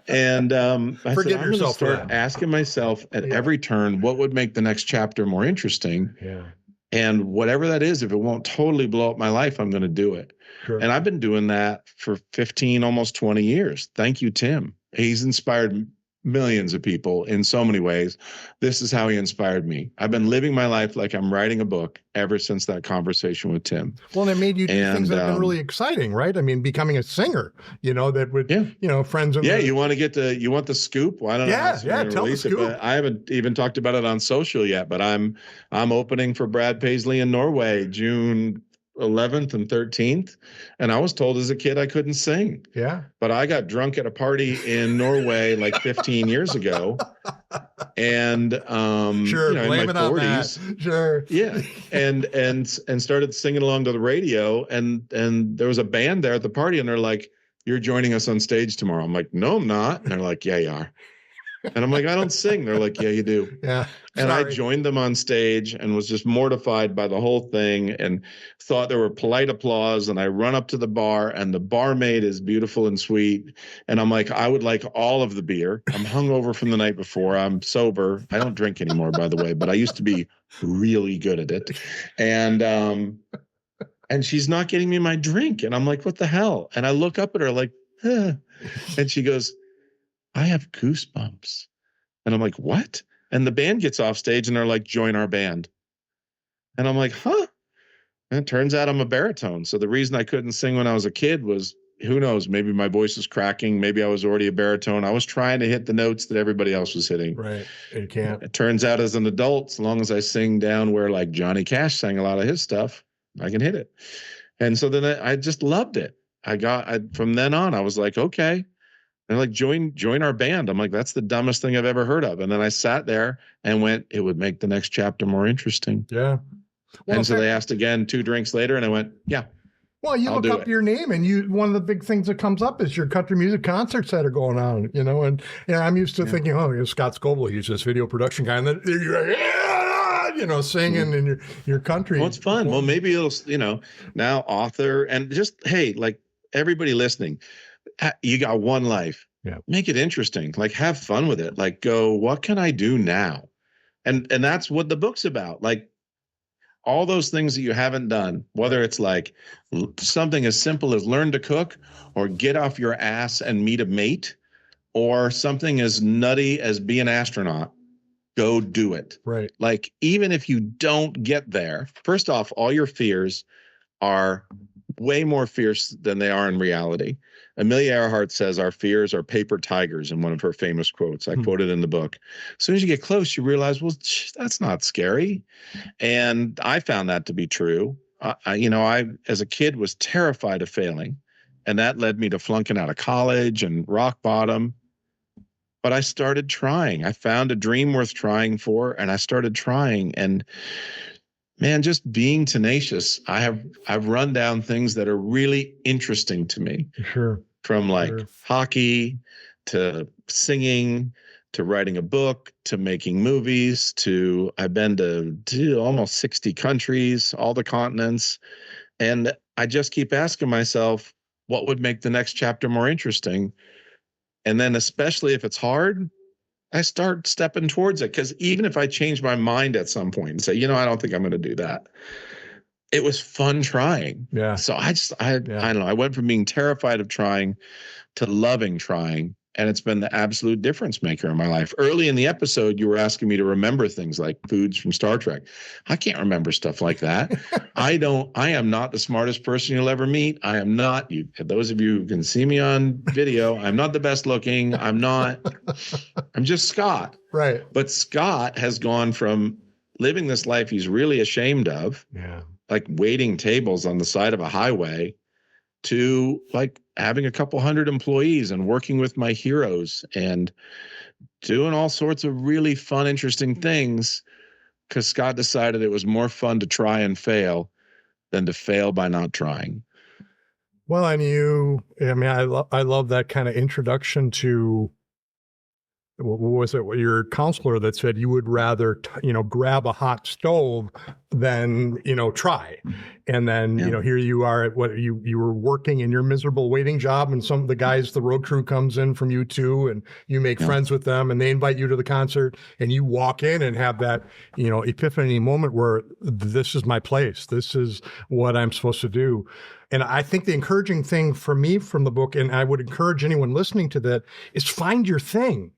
Speaker 3: And I said, I'm going to start asking myself at every turn, what would make the next chapter more interesting? Yeah. And whatever that is, if it won't totally blow up my life, I'm going to do it. Sure. And I've been doing that for 15, almost 20 years. Thank you, Tim. He's inspired millions of people in so many ways. This is how he inspired me. I've been living my life like I'm writing a book ever since that conversation with Tim.
Speaker 2: Well, and it made you do things that have been really exciting, right? I mean, becoming a singer, that would, friends.
Speaker 3: You want the scoop? Well, I don't know.
Speaker 2: Tell the scoop.
Speaker 3: But I haven't even talked about it on social yet, but I'm opening for Brad Paisley in Norway, June 11th and 13th. And I was told as a kid I couldn't sing. Yeah. But I got drunk at a party in Norway like 15 years ago. And
Speaker 2: sure,
Speaker 3: in my 40s.
Speaker 2: Sure.
Speaker 3: Yeah. And started singing along to the radio. And there was a band there at the party, and they're like, you're joining us on stage tomorrow. I'm like, no, I'm not. And they're like, yeah, you are. And I'm like, I don't sing. They're like, yeah, you do. Yeah. And I joined them on stage and was just mortified by the whole thing and thought there were polite applause. And I run up to the bar, and the barmaid is beautiful and sweet. And I'm like, I would like all of the beer. I'm hungover from the night before. I'm sober. I don't drink anymore, by the way, but I used to be really good at it. And she's not getting me my drink. And I'm like, what the hell? And I look up at her like, and she goes, I have goosebumps. And I'm like, what? And the band gets off stage and they're like, join our band. And I'm like, huh? And it turns out I'm a baritone. So the reason I couldn't sing when I was a kid was who knows, maybe my voice was cracking. Maybe I was already a baritone. I was trying to hit the notes that everybody else was hitting.
Speaker 2: Right. You can't.
Speaker 3: It turns out as an adult, as long as I sing down where like Johnny Cash sang a lot of his stuff, I can hit it. And so then I just loved it. From then on, I was like, okay. And like, join our band. I'm like, that's the dumbest thing I've ever heard of. And then I sat there and went, it would make the next chapter more interesting.
Speaker 2: Yeah. Well,
Speaker 3: and so they asked again 2 drinks later, and I went, yeah.
Speaker 2: Well, you look up your name, and one of the big things that comes up is your country music concerts that are going on, and I'm used to thinking, oh, Scott Scoble, he's this video production guy, and then you're like, singing in your country.
Speaker 3: Well, it's fun. Well, maybe it'll, now author, and just, hey, like everybody listening, you got one life.
Speaker 2: Yeah.
Speaker 3: Make it interesting. Like, have fun with it. Like, go, what can I do now? And that's what the book's about. Like, all those things that you haven't done, whether it's like something as simple as learn to cook or get off your ass and meet a mate, or something as nutty as be an astronaut, go do it.
Speaker 2: Right.
Speaker 3: Like, even if you don't get there, first off, all your fears are way more fierce than they are in reality. Amelia Earhart says our fears are paper tigers in one of her famous quotes. I quoted in the book. As soon as you get close, you realize, well, that's not scary. And I found that to be true. I as a kid was terrified of failing, and that led me to flunking out of college and rock bottom. But I started trying. I found a dream worth trying for, and I started trying. And man, just being tenacious, I've run down things that are really interesting to me.
Speaker 2: Sure.
Speaker 3: From hockey to singing to writing a book to making movies to I've been to almost 60 countries, all the continents. And I just keep asking myself, what would make the next chapter more interesting? And then especially if it's hard, I start stepping towards it, because even if I change my mind at some point and say, I don't think I'm going to do that, it was fun trying.
Speaker 2: Yeah.
Speaker 3: So I don't know. I went from being terrified of trying to loving trying. And it's been the absolute difference maker in my life. Early in the episode, you were asking me to remember things like foods from Star Trek. I can't remember stuff like that. I am not the smartest person you'll ever meet. I am not. Those of you who can see me on video, I'm not the best looking. I'm just Scott.
Speaker 2: Right.
Speaker 3: But Scott has gone from living this life he's really ashamed of, like waiting tables on the side of a highway, to like having a couple hundred employees and working with my heroes and doing all sorts of really fun, interesting things, because Scott decided it was more fun to try and fail than to fail by not trying.
Speaker 2: Well, and I love that kind of introduction to, what was it? Your counselor that said you would rather, grab a hot stove than, try. And then, here you are at what you were working in your miserable waiting job, and some of the guys, the road crew comes in from U2, and you make friends with them, and they invite you to the concert, and you walk in and have that, epiphany moment where this is my place. This is what I'm supposed to do. And I think the encouraging thing for me from the book, and I would encourage anyone listening to that, is find your thing.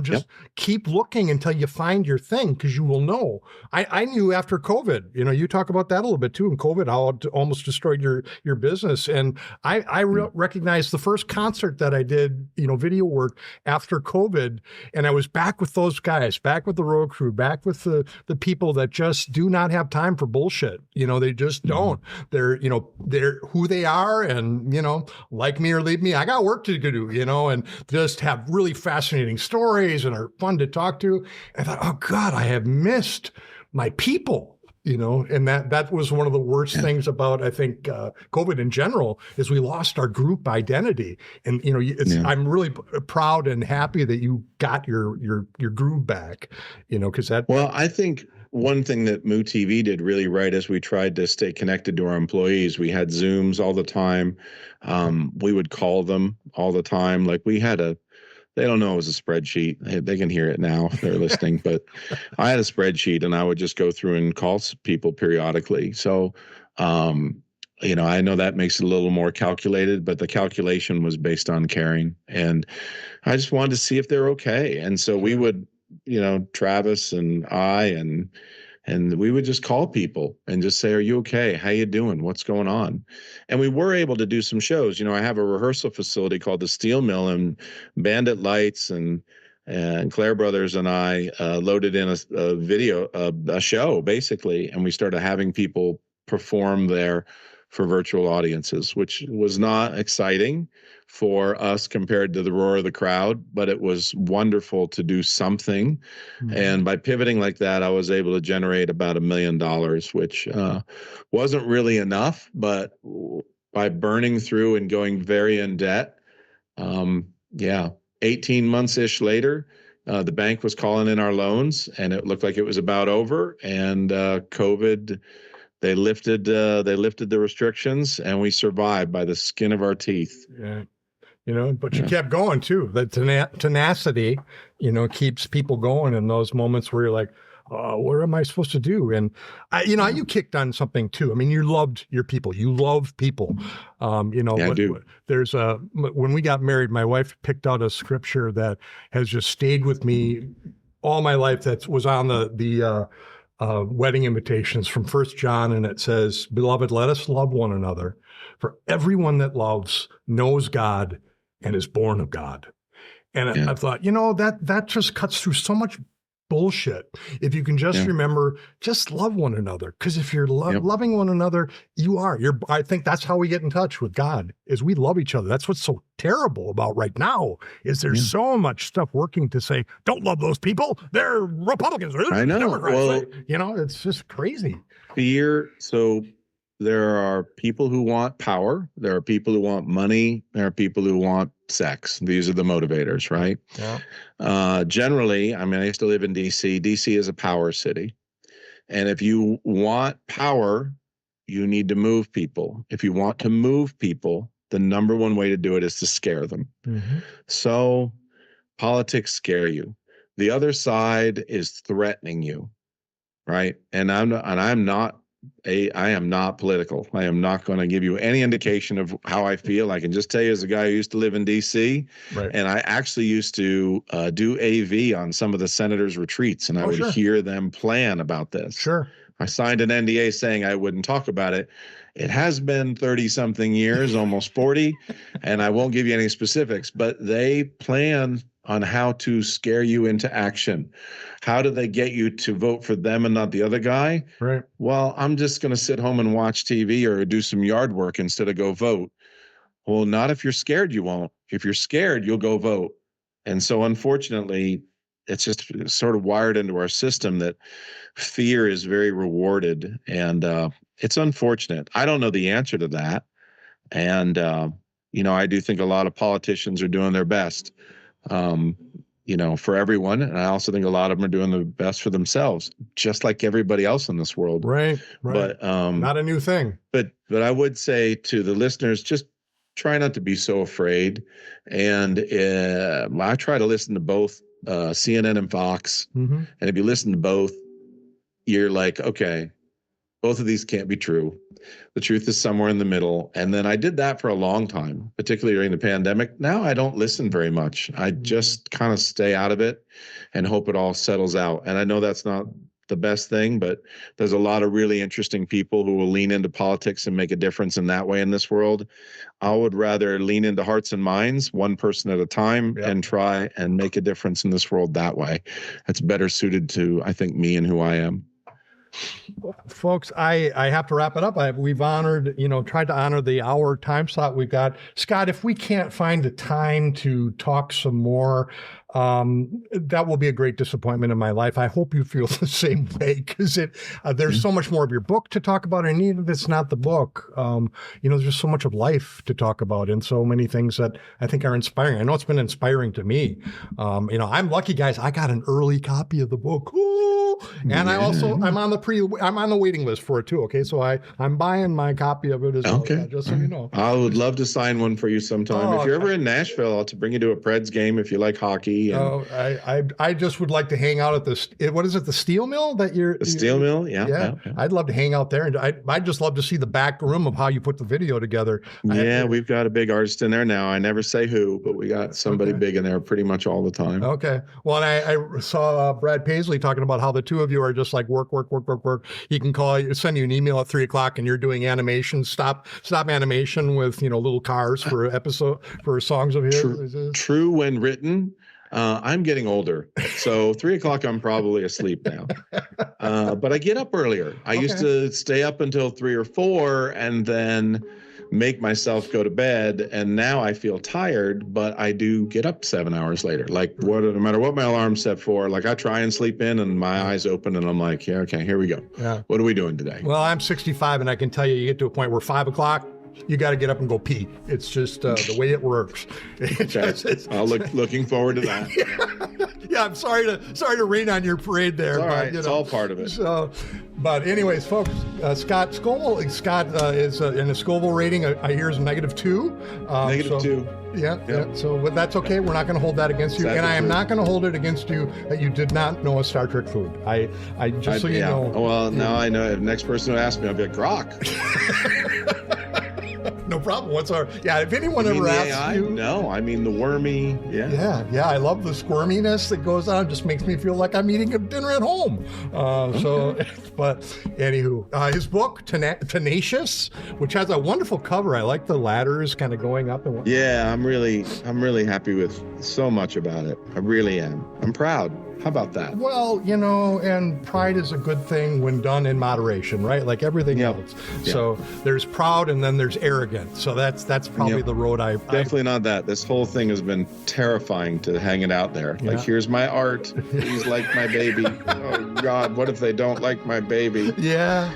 Speaker 2: Just keep looking until you find your thing, because you will know. I knew after COVID, you talk about that a little bit too, and COVID, how it almost destroyed your business. And I recognized the first concert that I did, video work after COVID, and I was back with those guys, back with the road crew, back with the people that just do not have time for bullshit. They just don't. They're who they are, and, like me or leave me, I got work to do, and just have really fascinating stories and are fun to talk to. And I thought, oh God, I have missed my people, and that was one of the worst things about, I think, COVID in general, is we lost our group identity. And, I'm really proud and happy that you got your groove back, because that.
Speaker 3: Well, I think one thing that Moo TV did really right is we tried to stay connected to our employees. We had Zooms all the time. We would call them all the time. Like, we had they don't know it was a spreadsheet. They can hear it now if they're listening, but I had a spreadsheet, and I would just go through and call people periodically. So, I know that makes it a little more calculated, but the calculation was based on caring. And I just wanted to see if they're okay. And so we would, Travis and I and And we would just call people and just say, are you okay? How you doing? What's going on? And we were able to do some shows. I have a rehearsal facility called the Steel Mill, and Bandit Lights and Claire Brothers and I loaded in a video, a show basically, and we started having people perform there for virtual audiences, which was not exciting for us compared to the roar of the crowd, but it was wonderful to do something. Mm-hmm. And by pivoting like that, I was able to generate about $1 million, which wasn't really enough, but by burning through and going very in debt, 18 months-ish later, the bank was calling in our loans, and it looked like it was about over. And COVID, they lifted the restrictions, and we survived by the skin of our teeth.
Speaker 2: Yeah. But you kept going too. The tenacity, keeps people going in those moments where you're like, what am I supposed to do? And you kicked on something too. I mean, you loved your people. You love people.
Speaker 3: I do.
Speaker 2: There's when we got married, my wife picked out a scripture that has just stayed with me all my life. That was on the wedding invitations from 1 John, and it says, "Beloved, let us love one another, for everyone that loves knows God and is born of God." And I thought, that just cuts through so much bullshit. If you can just remember, just love one another. Because if you're loving one another, I think that's how we get in touch with God, is we love each other. That's what's so terrible about right now, is there's so much stuff working to say, don't love those people. They're Republicans. Or
Speaker 3: I know.
Speaker 2: Democrats. Well, it's just crazy.
Speaker 3: Fear. So there are people who want power. There are people who want money. There are people who want sex. These are the motivators, right? Yeah. Generally, I used to live in DC. DC is a power city. And if you want power, you need to move people. If you want to move people, the number one way to do it is to scare them. Mm-hmm. So politics scare you. The other side is threatening you, right? And I am not political. I am not going to give you any indication of how I feel. I can just tell you, as a guy who used to live in D.C., right, and I actually used to do AV on some of the senators' retreats, and I would hear them plan about this. Sure. I signed an NDA saying I wouldn't talk about it. It has been 30-something years, almost 40, and I won't give you any specifics, but they plan on how to scare you into action. How do they get you to vote for them and not the other guy? Right. Well, I'm just going to sit home and watch TV or do some yard work instead of go vote. Well, not if you're scared, you won't. If you're scared, you'll go vote. And so unfortunately, it's just sort of wired into our system that fear is very rewarded. And it's unfortunate. I don't know the answer to that. And, I do think a lot of politicians are doing their best, for everyone. And I also think a lot of them are doing the best for themselves, just like everybody else in this world. Right. But
Speaker 2: not a new thing.
Speaker 3: But I would say to the listeners, just try not to be so afraid. And I try to listen to both CNN and Fox. Mm-hmm. And if you listen to both, you're like, okay, both of these can't be true. The truth is somewhere in the middle. And then I did that for a long time, particularly during the pandemic. Now I don't listen very much. I just kind of stay out of it and hope it all settles out. And I know that's not the best thing, but there's a lot of really interesting people who will lean into politics and make a difference in that way in this world. I would rather lean into hearts and minds, one person at a time, and try and make a difference in this world that way. It's better suited to, I think, me and who I am.
Speaker 2: Folks, I have to wrap it up. We've tried to honor the hour time slot we've got. Scott, if we can't find the time to talk some more, that will be a great disappointment in my life. I hope you feel the same way, because there's so much more of your book to talk about, and even if it's not the book, there's just so much of life to talk about, and so many things that I think are inspiring. I know it's been inspiring to me. I'm lucky, guys. I got an early copy of the book. Ooh! And I'm on the waiting list for it too. Okay, so I'm buying my copy of it as well. Okay, just so you know.
Speaker 3: I would love to sign one for you sometime. If you're ever in Nashville, I'll bring you to a Preds game if you like hockey.
Speaker 2: I just would like to hang out at the Steel Mill that you're.
Speaker 3: The Steel Mill, yeah.
Speaker 2: I'd love to hang out there, and I'd just love to see the back room of how you put the video together.
Speaker 3: We've got a big artist in there now. I never say who, but we got somebody big in there pretty much all the time.
Speaker 2: Okay. Well, and I saw Brad Paisley talking about how the two two of you are just like work, he can call you, send you an email at 3:00 and you're doing animation, stop animation with, little cars for songs of his.
Speaker 3: True when written. I'm getting older, so 3:00 I'm probably asleep now. But I get up earlier. I used to stay up until 3 or 4 and then make myself go to bed. And now I feel tired, but I do get up 7 hours later. Like no matter what my alarm's set for, like I try and sleep in and my eyes open and I'm like, yeah, okay, here we go. Yeah. What are we doing today?
Speaker 2: Well, I'm 65 and I can tell you get to a point where 5:00, you got to get up and go pee. It's just the way it works.
Speaker 3: Looking forward to that.
Speaker 2: Yeah, I'm sorry to rain on your parade there.
Speaker 3: It's all right. It's all part of it.
Speaker 2: So, but anyways, folks, Scott Scoble. Scott is in a Scoble rating. I hear is -2.
Speaker 3: -2.
Speaker 2: Yeah. So that's okay. We're not going to hold that against you, and I am not going to hold it against you that you did not know a Star Trek food. So you know.
Speaker 3: Well, now I know. The next person who asks me, I'll be like, grok.
Speaker 2: No problem. If anyone ever asks you.
Speaker 3: No, I mean the wormy.
Speaker 2: Yeah. I love the squirminess that goes on. It just makes me feel like I'm eating a dinner at home. But anywho, his book, Tenacious, which has a wonderful cover. I like the ladders kind of going up.
Speaker 3: Yeah, I'm really happy with so much about it. I really am. I'm proud. How about that?
Speaker 2: Well, and pride is a good thing when done in moderation, right? Like everything else. Yep. So there's proud and then there's arrogant. So that's probably the road
Speaker 3: Definitely not that. This whole thing has been terrifying to hang it out there. Yeah. Like, here's my art. Please like my baby. Oh, God, what if they don't like my baby?
Speaker 2: Yeah.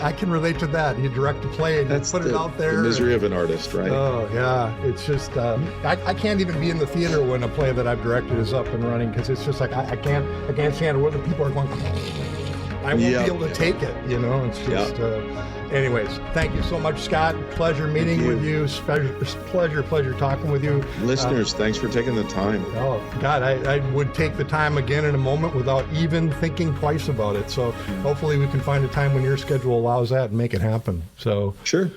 Speaker 2: I can relate to that. You direct a play and you put it out there.
Speaker 3: The misery of an artist, right?
Speaker 2: Oh, yeah. It's just, I can't even be in the theater when a play that I've directed is up and running because it's just like I can't stand where the people are going. I won't be able to take it. It's just. Anyways, thank you so much, Scott. Pleasure meeting with you. Pleasure talking with you.
Speaker 3: Listeners, thanks for taking the time.
Speaker 2: Oh, God, I would take the time again in a moment without even thinking twice about it. So hopefully we can find a time when your schedule allows that and make it happen. So
Speaker 3: sure.